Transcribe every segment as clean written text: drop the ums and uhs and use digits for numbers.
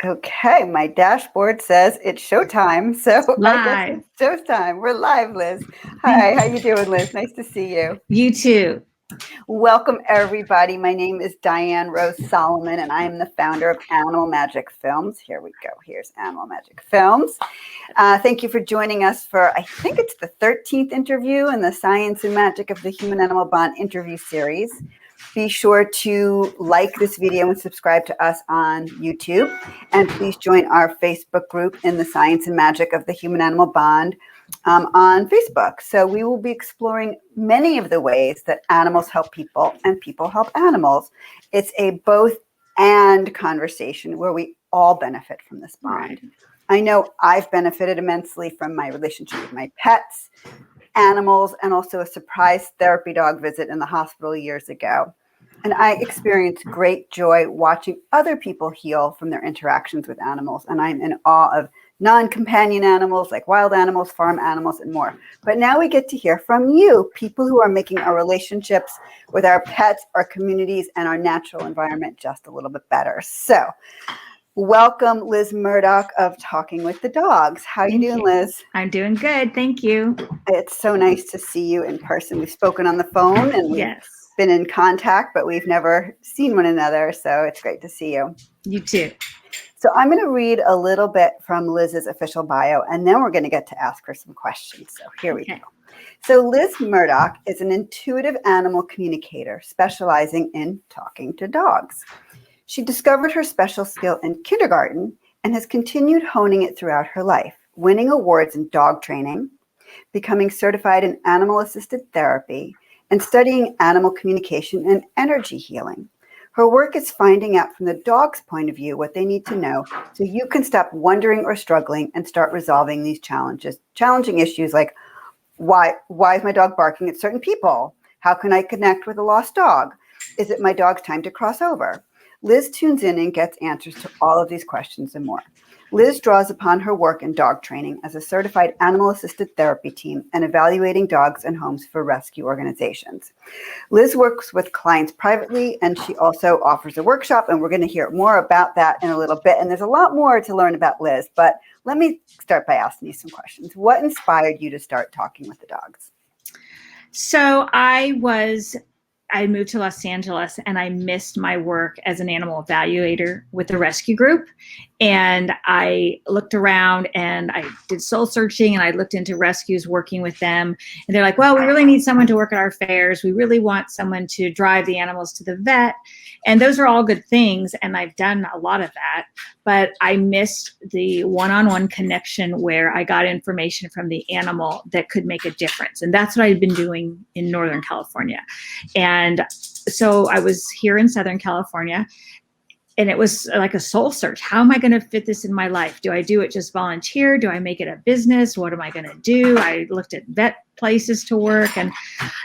Okay, my dashboard says it's showtime, so I guess Live. it's showtime. We're live, Liz. Hi, how you doing, Liz? Nice to see you. You too. Welcome, everybody. My name is Diane Rose Solomon, and I am the founder of Animal Magic Films. Here we go. Here's Animal Magic Films. Thank you for joining us for, I think it's the 13th interview in the Science and Magic of the Human-Animal Bond interview series. Be sure to like this video and subscribe to us on YouTube. And please join our Facebook group in the Science and Magic of the Human-Animal Bond on Facebook. So we will be exploring many of the ways that animals help people and people help animals. It's a both and conversation where we all benefit from this bond. Right. I know I've benefited immensely from my relationship with my pets, animals, and also a surprise therapy dog visit in the hospital years ago. And I experienced great joy watching other people heal from their interactions with animals. And I'm in awe of non-companion animals like wild animals, farm animals, and more. But now we get to hear from you, people who are making our relationships with our pets, our communities, and our natural environment just a little bit better. So welcome, Liz Murdoch of Talking with the Dogs. How are you doing, Liz? I'm doing good. Thank you. It's so nice to see you in person. We've spoken on the phone and we've been in contact, but we've never seen one another. So it's great to see you. You too. So I'm going to read a little bit from Liz's official bio, and then we're going to get to ask her some questions. So here we go. So Liz Murdoch is an intuitive animal communicator specializing in talking to dogs. She discovered her special skill in kindergarten and has continued honing it throughout her life, winning awards in dog training, becoming certified in animal-assisted therapy, and studying animal communication and energy healing. Her work is finding out from the dog's point of view what they need to know so you can stop wondering or struggling and start resolving these challenging issues like why is my dog barking at certain people? How can I connect with a lost dog? Is it my dog's time to cross over? Liz tunes in and gets answers to all of these questions and more. Liz draws upon her work in dog training as a certified animal-assisted therapy team and evaluating dogs and homes for rescue organizations. Liz works with clients privately, and she also offers a workshop, and we're going to hear more about that in a little bit. And there's a lot more to learn about Liz, but let me start by asking you some questions. What inspired you to start Talking with the Dogs? So I moved to Los Angeles and I missed my work as an animal evaluator with the rescue group. And I looked around and I did soul searching and I looked into rescues working with them. And they're like, well, we really need someone to work at our fairs. We really want someone to drive the animals to the vet. And those are all good things. And I've done a lot of that. But I missed the one-on-one connection where I got information from the animal that could make a difference. And that's what I've been doing in Northern California. And so I was here in Southern California. And it was like a soul search. How am I going to fit this in my life? Do I do it just volunteer? Do I make it a business? What am I going to do? I looked at vet places to work. And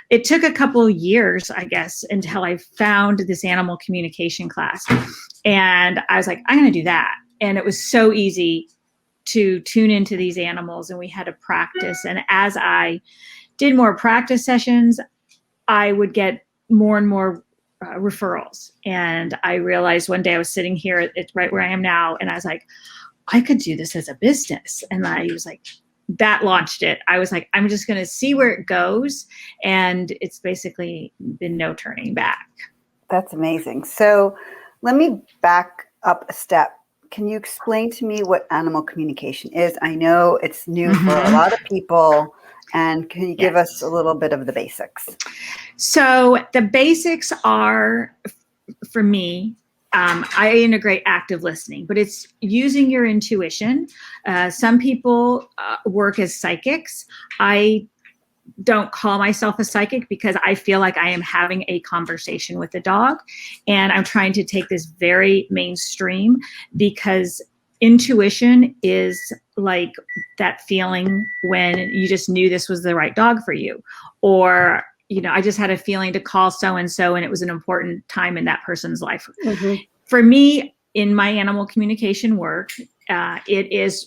it took a couple of years, I guess, until I found this animal communication class. And I was like, I'm going to do that. And it was so easy to tune into these animals. And we had to practice. And as I did more practice sessions, I would get more and more referrals. And I realized one day I was sitting here, it's right where I am now. And I was like, I could do this as a business. And I was like, that launched it. I was like, I'm just going to see where it goes. And it's basically been no turning back. That's amazing. So let me back up a step. Can you explain to me what animal communication is? I know it's new for a lot of people. And can you give us a little bit of the basics? So the basics are, for me, I integrate active listening, but it's using your intuition. Some people work as psychics. I don't call myself a psychic because I feel like I am having a conversation with the dog. And I'm trying to take this very mainstream because intuition is like that feeling when you just knew this was the right dog for you. Or, you know, I just had a feeling to call so-and-so and it was an important time in that person's life. For me, in my animal communication work, it is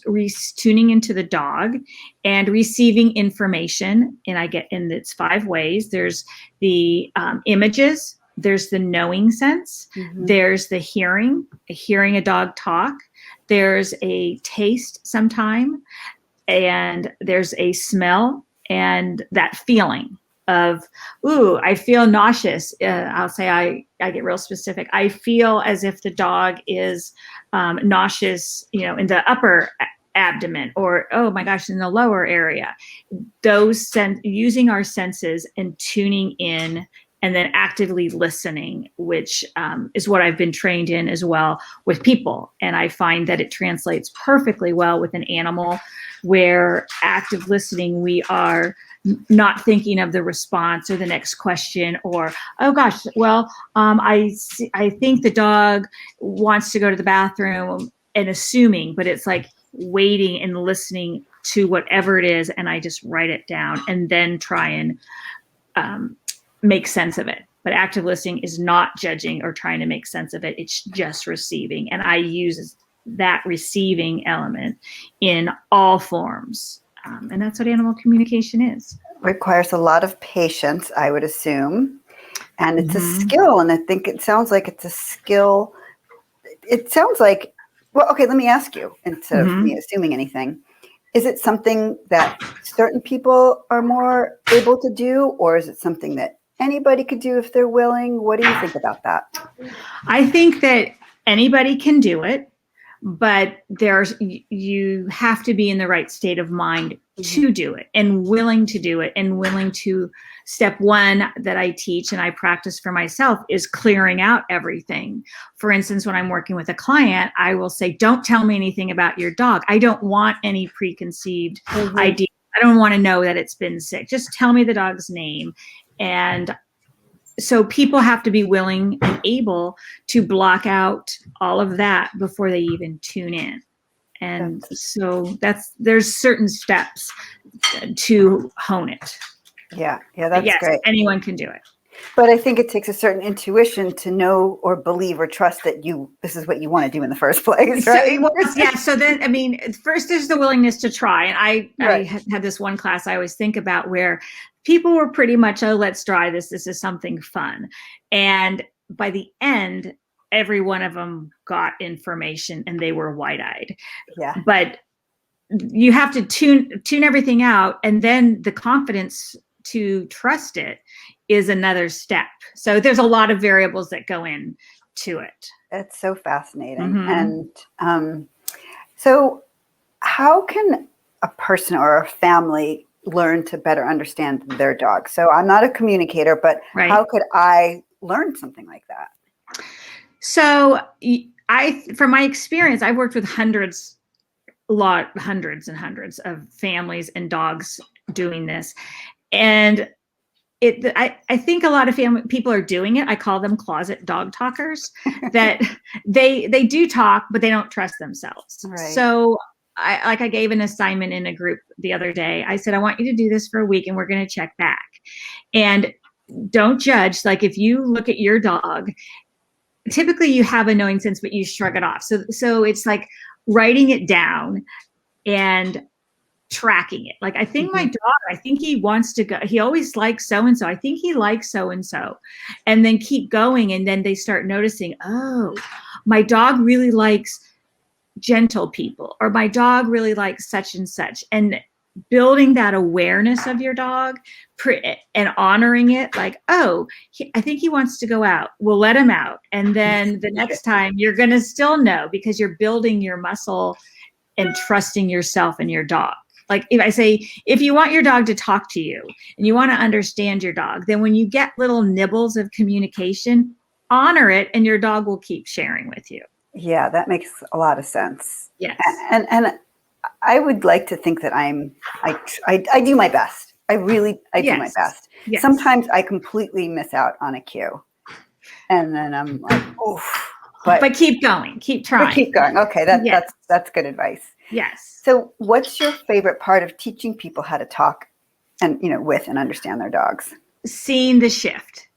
tuning into the dog and receiving information. And I get in its 5 ways. There's the images, there's the knowing sense. Mm-hmm. There's the hearing a dog talk. There's a taste sometime, and there's a smell, and that feeling of, ooh, I feel nauseous. I'll say I get real specific. I feel as if the dog is nauseous, in the upper abdomen, or, oh my gosh, in the lower area. Using our senses and tuning in, and then actively listening, which is what I've been trained in as well with people. And I find that it translates perfectly well with an animal, where active listening, we are not thinking of the response or the next question, or, oh gosh, well, I think the dog wants to go to the bathroom, and assuming, but it's like waiting and listening to whatever it is. And I just write it down and then try and make sense of it. But active listening is not judging or trying to make sense of it. It's just receiving. And I use that receiving element in all forms. And that's what animal communication is. Requires a lot of patience, I would assume. And it's Mm-hmm. a skill. And I think it sounds like it's a skill. It sounds like, well, okay, let me ask you, instead Mm-hmm. of me assuming anything. Is it something that certain people are more able to do, or is it something that anybody could do if they're willing? What do you think about that? I think that anybody can do it, but you have to be in the right state of mind to do it, and willing to do it, and willing to. Step one that I teach and I practice for myself is clearing out everything. For instance, when I'm working with a client, I will say, don't tell me anything about your dog. I don't want any preconceived idea. I don't want to know that it's been sick. Just tell me the dog's name. And so people have to be willing and able to block out all of that before they even tune in. And so there's certain steps to hone it. Yeah, that's yes, great. Anyone can do it. But I think it takes a certain intuition to know or believe or trust that this is what you want to do in the first place, right? So then, first there's the willingness to try. And I had this one class I always think about where people were pretty much, oh, let's try this. This is something fun. And by the end, every one of them got information and they were wide-eyed. Yeah. But you have to tune everything out, and then the confidence to trust it is another step. So there's a lot of variables that go into it. It's so fascinating. Mm-hmm. And so how can a person or a family learn to better understand their dog? So I'm not a communicator, but How could I learn something like that? So from my experience, I've worked with hundreds and hundreds of families and dogs doing this. And I think a lot of people are doing it. I call them closet dog talkers, that they do talk, but they don't trust themselves. Right. So I gave an assignment in a group the other day. I said, I want you to do this for a week and we're going to check back. And don't judge. Like, if you look at your dog, typically you have a knowing sense, but you shrug it off. So it's like writing it down and tracking it. Like, I think my dog, I think he wants to go, he always likes so-and-so. I think he likes so-and-so. And then keep going. And then they start noticing, oh, my dog really likes gentle people, or my dog really likes such and such. And building that awareness of your dog and honoring it, like, oh, I think he wants to go out. We'll let him out. And then the next time you're going to still know, because you're building your muscle and trusting yourself and your dog. Like, if I say, if you want your dog to talk to you and you want to understand your dog, then when you get little nibbles of communication, honor it, and your dog will keep sharing with you. Yeah, that makes a lot of sense. Yes. And I would like to think that I do my best. I do my best. Yes. Sometimes I completely miss out on a cue. And then I'm like, oof. But keep going. Keep trying. Keep going. Okay, that's good advice. Yes. So what's your favorite part of teaching people how to talk and with and understand their dogs? Seeing the shift.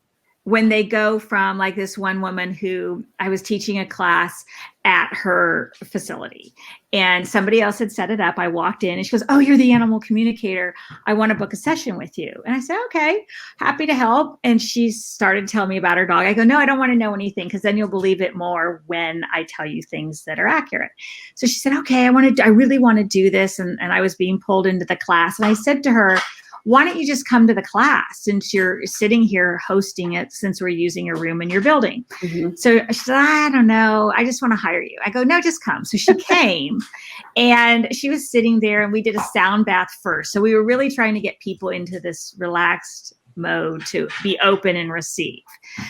when they go from, like, this one woman who I was teaching a class at her facility, and somebody else had set it up. I walked in and she goes, "Oh, you're the animal communicator. I want to book a session with you." And I said, "Okay, happy to help." And she started telling me about her dog. I go, "No, I don't want to know anything, because then you'll believe it more when I tell you things that are accurate." So she said, "Okay, I really want to do this." And I was being pulled into the class. And I said to her, "Why don't you just come to the class, since you're sitting here hosting it, since we're using your room in your building?" Mm-hmm. So she said, "I don't know. I just want to hire you." I go, "No, just come." So she came, and she was sitting there, and we did a sound bath first. So we were really trying to get people into this relaxed mode to be open and receive.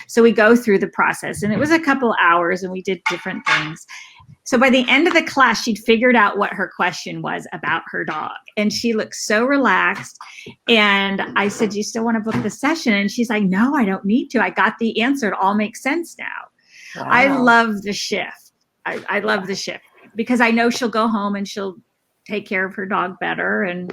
So we go through the process, and it was a couple hours, and we did different things. So by the end of the class, she'd figured out what her question was about her dog. And she looked so relaxed. And I said, "You still want to book the session?" And she's like, "No, I don't need to. I got the answer. It all makes sense now." Wow. I love the shift. I love the shift, because I know she'll go home and she'll take care of her dog better. And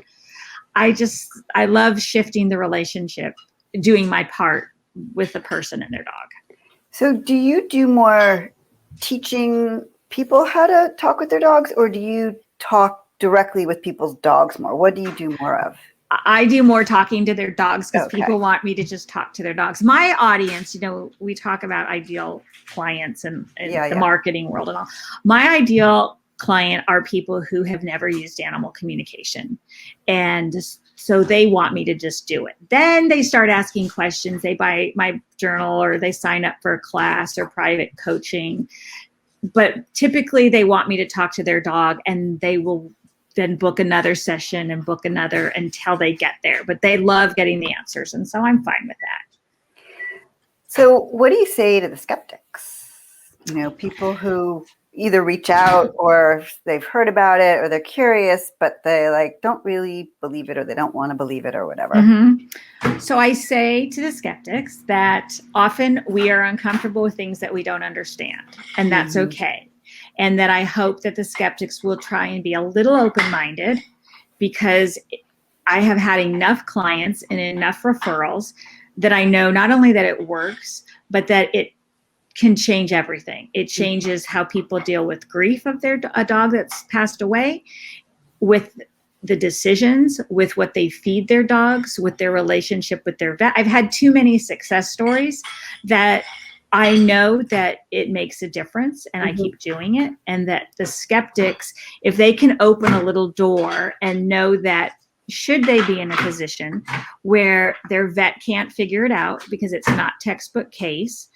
I love shifting the relationship, doing my part with the person and their dog. So do you do more teaching people how to talk with their dogs, or do you talk directly with people's dogs more? What do you do more of? I do more talking to their dogs, because Okay. people want me to just talk to their dogs. My audience, we talk about ideal clients and the marketing world and all. My ideal client are people who have never used animal communication. And so they want me to just do it. Then they start asking questions. They buy my journal, or they sign up for a class or private coaching. But typically they want me to talk to their dog, and they will then book another session and book another until they get there. But they love getting the answers. And so I'm fine with that. So what do you say to the skeptics? People who either reach out, or they've heard about it, or they're curious, but they don't really believe it, or they don't want to believe it, or whatever. Mm-hmm. So I say to the skeptics that often we are uncomfortable with things that we don't understand, and that's okay. And that I hope that the skeptics will try and be a little open-minded, because I have had enough clients and enough referrals that I know not only that it works, but that it can change everything. It changes how people deal with grief of a dog that's passed away, with the decisions, with what they feed their dogs, with their relationship with their vet. I've had too many success stories that I know that it makes a difference, and I keep doing it. And that the skeptics, if they can open a little door and know that should they be in a position where their vet can't figure it out because it's not textbook case,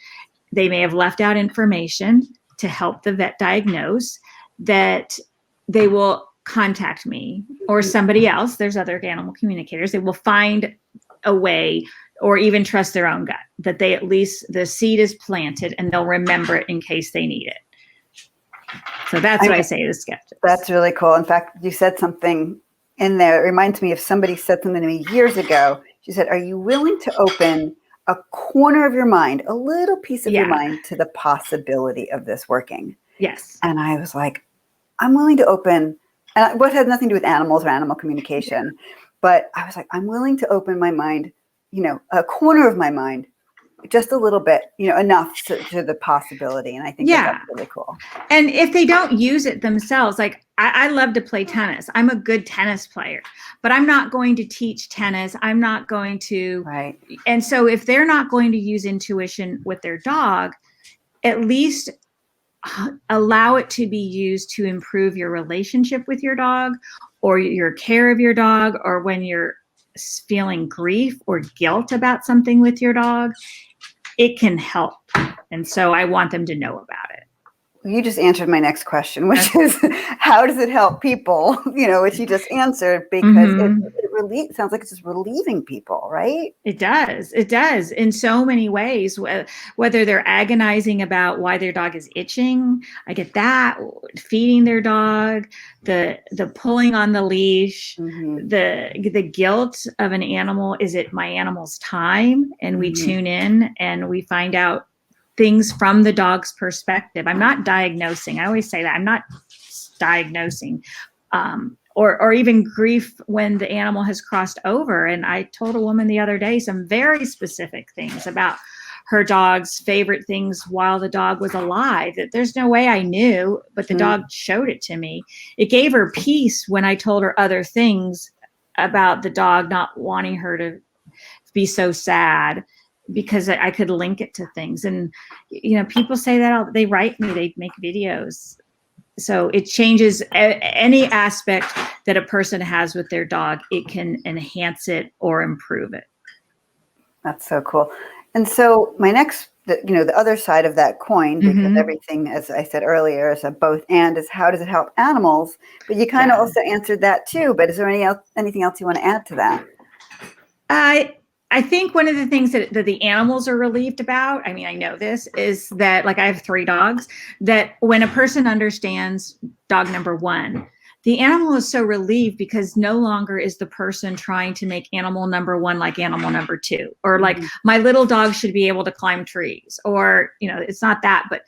they may have left out information to help the vet diagnose, that they will contact me or somebody else. There's other animal communicators. They will find a way, or even trust their own gut, that they at least, the seed is planted and they'll remember it in case they need it. So that's what I say to skeptics. That's really cool. In fact, you said something in there. It reminds me of somebody said something to me years ago. She said, "Are you willing to open a corner of your mind, a little piece of your mind, to the possibility of this working?" Yes. And I was like, I'm willing to open, and what had nothing to do with animals or animal communication, but I was like, I'm willing to open my mind, a corner of my mind, just a little bit, enough to the possibility. And I think that's really cool. And if they don't use it themselves, like I love to play tennis. I'm a good tennis player, but I'm not going to teach tennis. I'm not going to. Right. And so if they're not going to use intuition with their dog, at least allow it to be used to improve your relationship with your dog, or your care of your dog, or when you're feeling grief or guilt about something with your dog. It can help. And so I want them to know about it. You just answered my next question, which is, how does it help people? Which you just answered, because it sounds like it's just relieving people, right? It does. It does in so many ways, whether they're agonizing about why their dog is itching. I get that. Feeding their dog, the pulling on the leash, the guilt of an animal. Is it my animal's time? And we tune in and we find out things from the dog's perspective. I'm not diagnosing. I always say that I'm not diagnosing, or even grief when the animal has crossed over. And I told a woman the other day some very specific things about her dog's favorite things while the dog was alive. That there's no way I knew, but the dog showed it to me. It gave her peace when I told her other things about the dog not wanting her to be so sad, because I could link it to things. And, people say that they write me, they make videos. So it changes any aspect that a person has with their dog. It can enhance it or improve it. That's so cool. And so my next, the other side of that coin, because everything, as I said earlier, is a both and, is how does it help animals? But you kind of also answered that too. But is there anything else you want to add to that? I think one of the things that the animals are relieved about, I mean, I know this, is that, like, I have 3 dogs, that when a person understands dog number 1, the animal is so relieved, because no longer is the person trying to make animal number 1 like animal number 2, or like my little dog should be able to climb trees, or, it's not that, but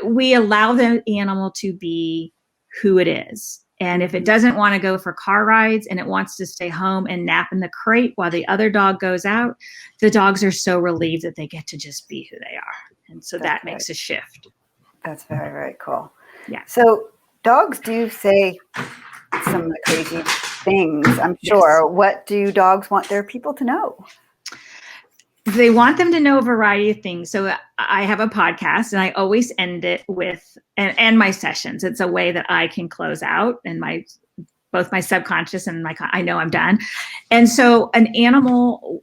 we allow the animal to be who it is. And if it doesn't want to go for car rides and it wants to stay home and nap in the crate while the other dog goes out, the dogs are so relieved that they get to just be who they are. And so that makes a shift. That's very, very cool. Yeah. So dogs do say some crazy things, I'm sure. Yes. What do dogs want their people to know? They want them to know a variety of things. So I have a podcast, and I always end it with, and my sessions, it's a way that I can close out, and both my subconscious and I know I'm done. And so an animal,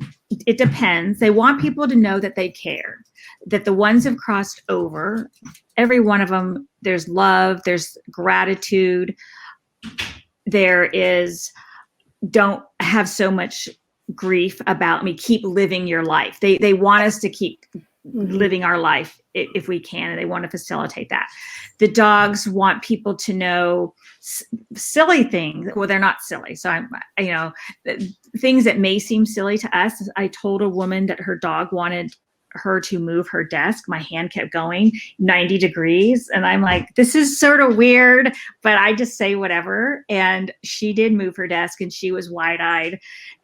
it depends. They want people to know that they care, that the ones have crossed over, every one of them, there's love, there's gratitude, there is, don't have so much grief about me, keep living your life. They want us to keep living our life if we can, and they want to facilitate that. The dogs want people to know silly things. Well, they're not silly. So things that may seem silly to us. I told a woman that her dog wanted her to move her desk. My hand kept going 90 degrees. And I'm like, this is sort of weird, but I just say whatever. And she did move her desk, and she was wide-eyed.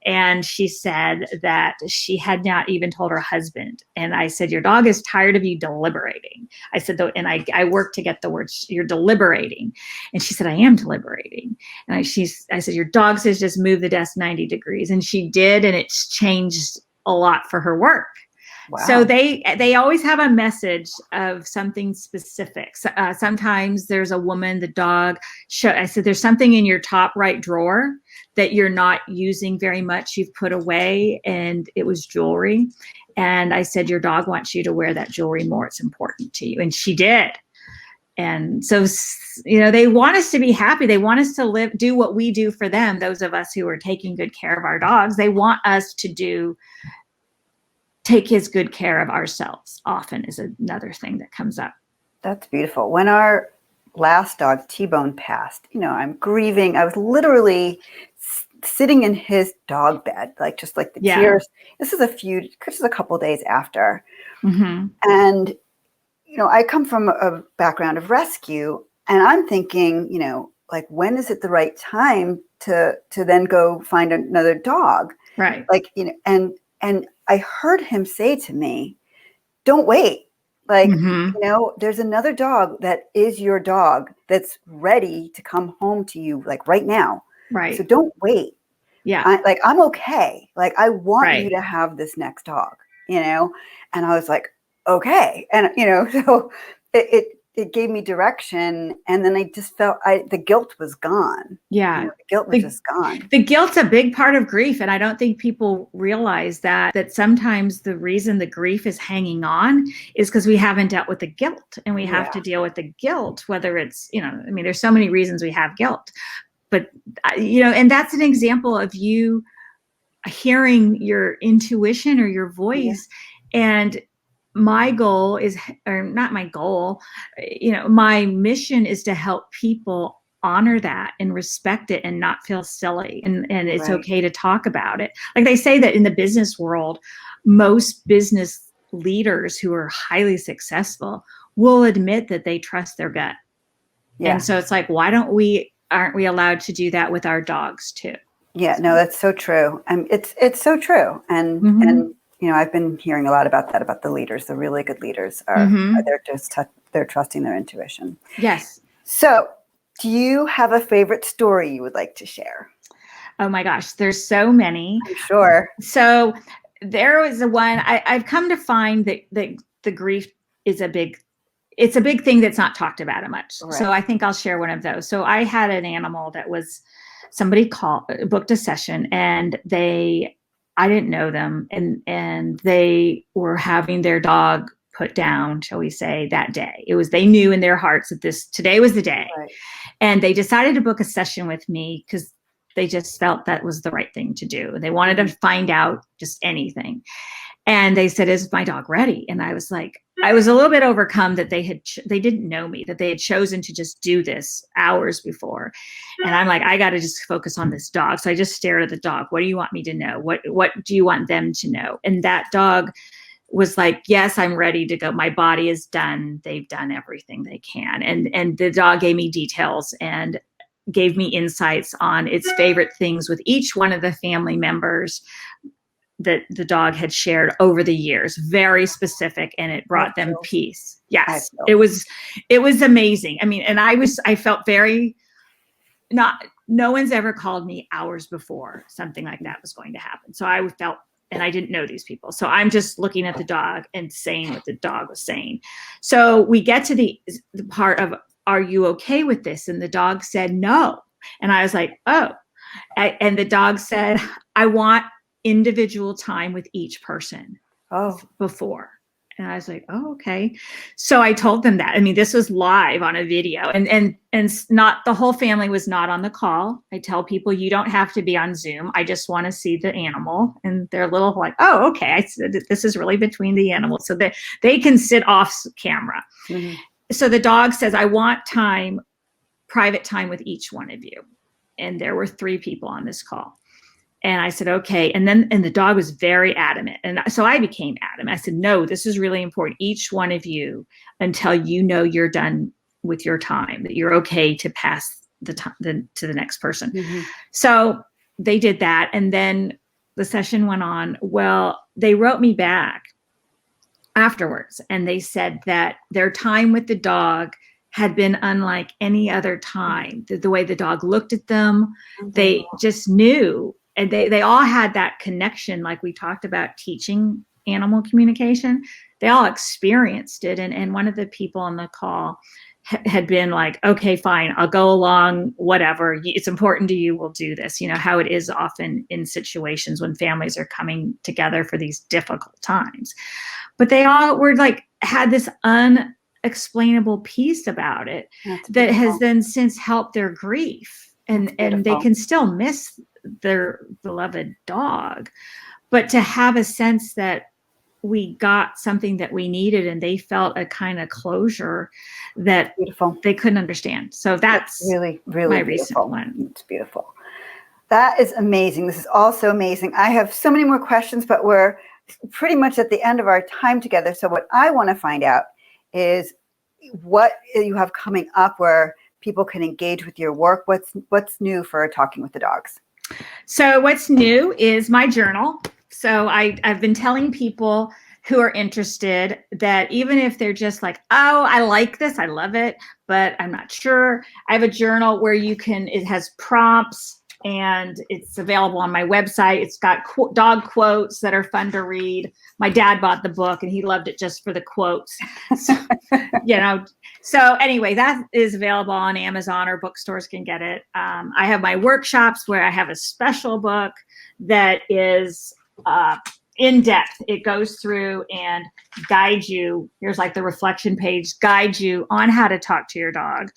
And she said that she had not even told her husband. And I said, your dog is tired of you deliberating. I said, though, and I worked to get the words, you're deliberating. And she said, I am deliberating. And I said, your dog says just move the desk 90 degrees. And she did, and it's changed a lot for her work. Wow. So they always have a message of something specific. Sometimes there's a woman, the dog, I said, there's something in your top right drawer that you're not using very much, you've put away, and it was jewelry. And I said, your dog wants you to wear that jewelry more. It's important to you. And she did. And so, they want us to be happy. They want us to do what we do for them. Those of us who are taking good care of our dogs, they want us to take as good care of ourselves often is another thing that comes up. That's beautiful. When our last dog, T-Bone, passed, I'm grieving. I was literally sitting in his dog bed, just like the tears. This is a couple of days after. Mm-hmm. And, I come from a background of rescue, and I'm thinking, when is it the right time to then go find another dog? Right. And I heard him say to me, don't wait. There's another dog that is your dog that's ready to come home to you, right now. Right. So don't wait. Yeah. I'm okay. I want you to have this next dog, and I was like, okay. And, so it gave me direction, and then I just felt the guilt was gone. Yeah. The guilt was just gone. The guilt's a big part of grief. And I don't think people realize that sometimes the reason the grief is hanging on is because we haven't dealt with the guilt, and we have to deal with the guilt, whether it's, there's so many reasons we have guilt, but, and that's an example of you hearing your intuition or your voice. And my goal is, or not my goal, my mission is to help people honor that and respect it and not feel silly. And it's okay to talk about it. Like they say that in the business world, most business leaders who are highly successful will admit that they trust their gut. Yeah. And so it's like, aren't we allowed to do that with our dogs too? Yeah, no, that's so true. It's so true. And, I've been hearing a lot about that, about the leaders. The really good leaders are they're trusting their intuition. Yes. So, do you have a favorite story you would like to share? Oh my gosh, there's so many. I'm sure. So there was one I've come to find that the grief is a big thing that's not talked about much. Right. So I think I'll share one of those. So I had an animal that was somebody booked a session, and I didn't know them, and they were having their dog put down, shall we say, that day. They knew in their hearts that today was the day. Right. And they decided to book a session with me because they just felt that was the right thing to do. They wanted to find out just anything. And they said, "Is my dog ready?" And I was like, I was a little bit overcome that they didn't know me, that they had chosen to just do this hours before. And I'm like, I got to just focus on this dog. So I just stared at the dog. What do you want me to know? What do you want them to know? And that dog was like, yes, I'm ready to go. My body is done. They've done everything they can. And the dog gave me details and gave me insights on its favorite things with each one of the family members that the dog had shared over the years. Very specific, and it brought them peace. Yes, it was amazing. I mean, and I felt very no one's ever called me hours before something like that was going to happen. So I felt, and I didn't know these people. So I'm just looking at the dog and saying what the dog was saying. So we get to the part of, are you okay with this? And the dog said, no. And I was like, oh. And the dog said, I want individual time with each person before. And I was like, oh, okay. So I told them that. I mean, this was live on a video, and not the whole family was not on the call. I tell people, you don't have to be on Zoom. I just want to see the animal. And they're a little like, oh, okay. I said, this is really between the animals, so that they can sit off camera. Mm-hmm. So the dog says, I want private time with each one of you. And there were 3 people on this call. And I said, okay. And the dog was very adamant. And so I became adamant. I said, no, this is really important. Each one of you, until you know you're done with your time, that you're okay to pass the time to the next person. Mm-hmm. So they did that. And then the session went on. Well, they wrote me back afterwards, and they said that their time with the dog had been unlike any other time. The way the dog looked at them, they just knew. And they all had that connection, like we talked about teaching animal communication. They all experienced it. And one of the people on the call had been like, okay, fine, I'll go along, whatever. It's important to you, we'll do this. You know, how it is often in situations when families are coming together for these difficult times. But they all were like, had this unexplainable piece about it that has then since helped their grief. And they can still miss their beloved dog, but to have a sense that we got something that we needed, and they felt a kind of closure that they couldn't understand. So that's really, really my recent one. It's beautiful. That is amazing. This is also amazing. I have so many more questions, but we're pretty much at the end of our time together. So what I want to find out is what you have coming up where people can engage with your work. What's new for Talking with the Dogs? So what's new is my journal. So I've been telling people who are interested that even if they're just like, oh, I like this, I love it, but I'm not sure. I have a journal where it has prompts, and it's available on my website. It's got dog quotes that are fun to read. My dad bought the book, and he loved it just for the quotes. So, So anyway, that is available on Amazon, or bookstores can get it. I have my workshops where I have a special book that is in depth. It goes through and guides you. Here's like the reflection page, guides you on how to talk to your dog.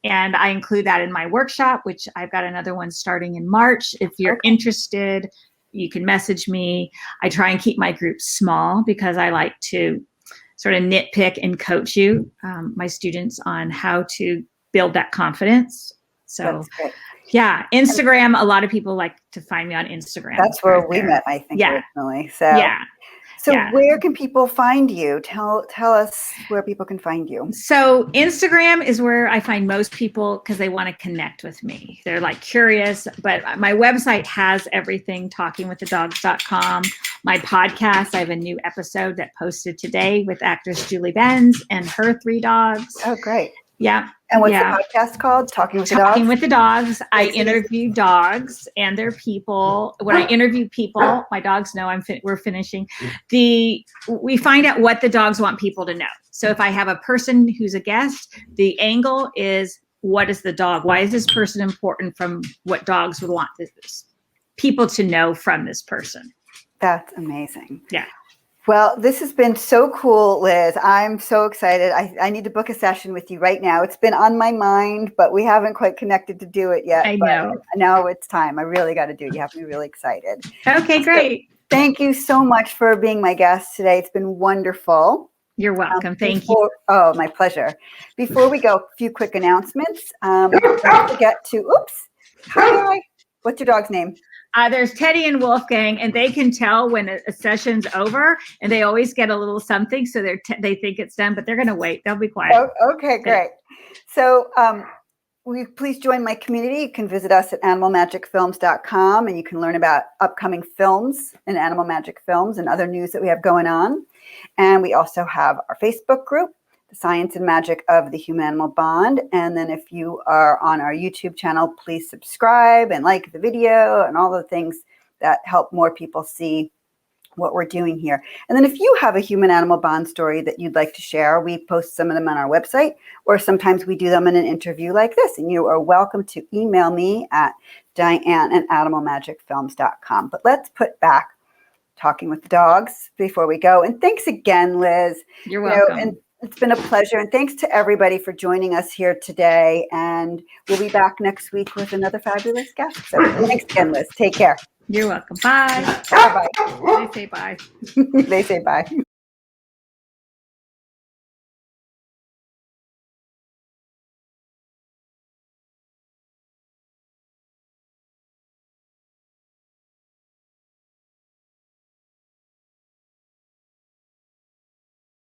And I include that in my workshop, which I've got another one starting in March. If you're interested, you can message me. I try and keep my groups small because I like to sort of nitpick and coach my students on how to build that confidence. So yeah, Instagram, a lot of people like to find me on Instagram. That's where we met, I think, originally. So where can people find you? Tell us where people can find you. So Instagram is where I find most people because they want to connect with me. They're like curious, but my website has everything, talkingwiththedogs.com. My podcast, I have a new episode that posted today with actress Julie Benz and her 3 dogs. Oh, great. Yeah. And what's the podcast called? Talking with the Dogs? Talking with the Dogs. I interview dogs and their people. When I interview people, my dogs know we're finishing. We find out what the dogs want people to know. So if I have a person who's a guest, the angle is, what is the dog? Why is this person important from what dogs would want people to know from this person? That's amazing. Yeah. Well, this has been so cool, Liz. I'm so excited. I need to book a session with you right now. It's been on my mind, but we haven't quite connected to do it yet. I know. Now it's time. I really got to do it. You have me really excited. Okay, great. So, thank you so much for being my guest today. It's been wonderful. You're welcome. Thank you. Oh, my pleasure. Before we go, a few quick announcements. Don't forget to, hi. What's your dog's name? There's Teddy and Wolfgang, and they can tell when a session's over, and they always get a little something, so they think it's done, but they're going to wait. They'll be quiet. Oh, okay, great. So please join my community. You can visit us at animalmagicfilms.com, and you can learn about upcoming films and Animal Magic Films and other news that we have going on. And we also have our Facebook group, The Science and Magic of the Human-Animal Bond. And then if you are on our YouTube channel, please subscribe and like the video and all the things that help more people see what we're doing here. And then if you have a human-animal bond story that you'd like to share, we post some of them on our website, or sometimes we do them in an interview like this. And you are welcome to email me at diane@animalmagicfilms.com. But let's put back Talking with the Dogs before we go. And thanks again, Liz. You're welcome. And it's been a pleasure. And thanks to everybody for joining us here today. And we'll be back next week with another fabulous guest. So thanks again, Liz. Take care. You're welcome. Bye. Bye-bye. They say bye. They say bye.